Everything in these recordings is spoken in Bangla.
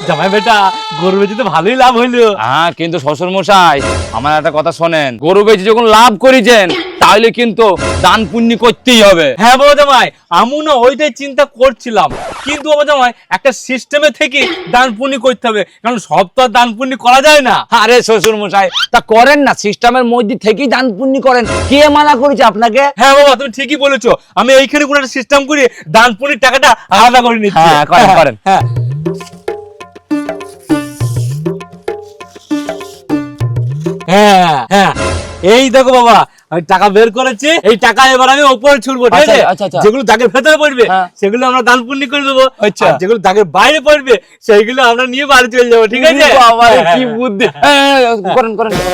জামাই বেটা গরু বেচে তো ভালোই লাভ হইলো। হ্যাঁ, কিন্তু শ্বশুর মশাই আমার একটা কথা শোনেন, গরু বেচে যখন লাভ করেছেন তাহলে কিন্তু দান পুণ্য করতেই হবে। হ্যাঁ বাবা জামাই, আমিও না ওইটাই চিন্তা করছিলাম, কিন্তু বাবা জামাই একটা সিস্টেমে থেকে দান পুণ্য করতে হবে, কারণ সব তো আর দান পুণ্য করা যায় না। আরে শ্বশুর মশাই তা করেন না, সিস্টেমের মধ্যে থেকেই দান পুণ্য করেন, কে মানা করেছে আপনাকে? হ্যাঁ বাবা তুমি ঠিকই বলেছো, আমি এইখানে কোনো একটা সিস্টেম করে দান পুণ্যের টাকাটা আলাদা করে নিচ্ছি। হ্যাঁ, করেন করেন। হ্যাঁ হ্যাঁ হ্যাঁ, এই দেখো বাবা আমি টাকা বের করেছি, এই টাকা এবার আমি উপরে ছুড়বো, ঠিক আছে? আচ্ছা, আচ্ছা। যেগুলো দাগের ভেতরে পড়বে হ্যাঁ। সেগুলো আমরা দান পুণ্য করে দেবো, আচ্ছা। আর যেগুলো দাগের বাইরে পড়বে সেইগুলো আমরা নিয়ে বাড়ি চলে যাবো, ঠিক আছে? বাবারে, কি বুদ্ধি! করেন করেন করেন।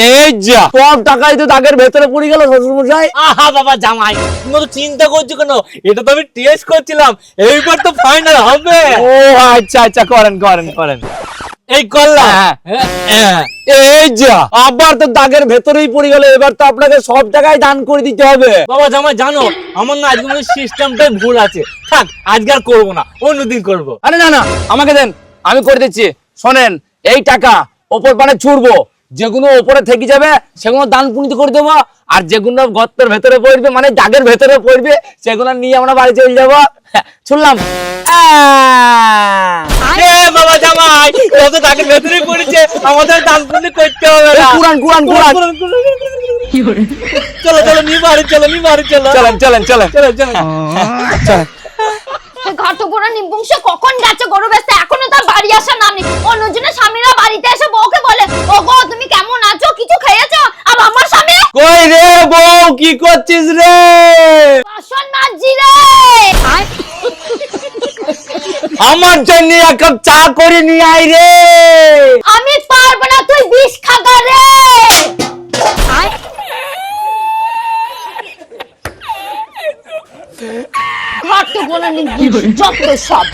এই যা, সব টাকাই তো দাগের ভেতরে পড়ে গেল শ্বশুর মশাই। আহা বাবা জামাই, তুমি তো চিন্তা করছো কেন? এটা তো আমি টেস্ট করছিলাম, এইবার তো ফাইনাল হবে। ও আচ্ছা আচ্ছা, করেন করেন করেন। এই করলাম। হ্যাঁ। হ্যাঁ। এই যা, আবার তো দাগের ভেতরেই পড়ে গেল, এবার তো আপনাকে সব টাকায় দান করে দিতে হবে। বাবা জামাই জানো আমার না আজকে সিস্টেমটাই ভুল আছে, থাক আজকে আর করবো না, অন্যদিন করবো। আরে না না, আমাকে দেন, আমি করে দিচ্ছি। শোনেন, এই টাকা ওপর পানে ছুড়বো, যেগুলো ওপরে থেকে যাবে সেগুলো দান পুণ্য করে দেবো, আর যেগুলো গর্তের ভেতরে পড়বে মানে দাগের ভেতরে পড়বে সেগুলো নিয়ে আমরা বাড়ি চলে যাবো। শুনলাম বাবা জামাই যত দাগের ভেতরে পড়েছে আমাদের দান পুণ্য করতে হবে না। কুরান কুরান কুরান, চলো চলো নি বাড়ি চলো, নি বাড়ি চলো, চলেন চলেন চলেন চলো চলো। চলেন। ঘটপুরা নিবংশ কখন গেছে গরু বেচতে, এখনো তার বাড়ি আসার নাম নেই। অন্যজনের স্বামীরা বাড়িতে এসে বউকে বলে, ওগো তুমি কেমন আছো, কিছু খেয়েছো? আর আমার স্বামী, কই রে বউ, কি করছিস রে? বাসন মাজছি রে। আমার জন্য এক কাপ চা করে নিয়ে আয় রে। আমি পারবো না, তুই বিষ খাগা রে। ঘটপুরা নিবংশ যত সব।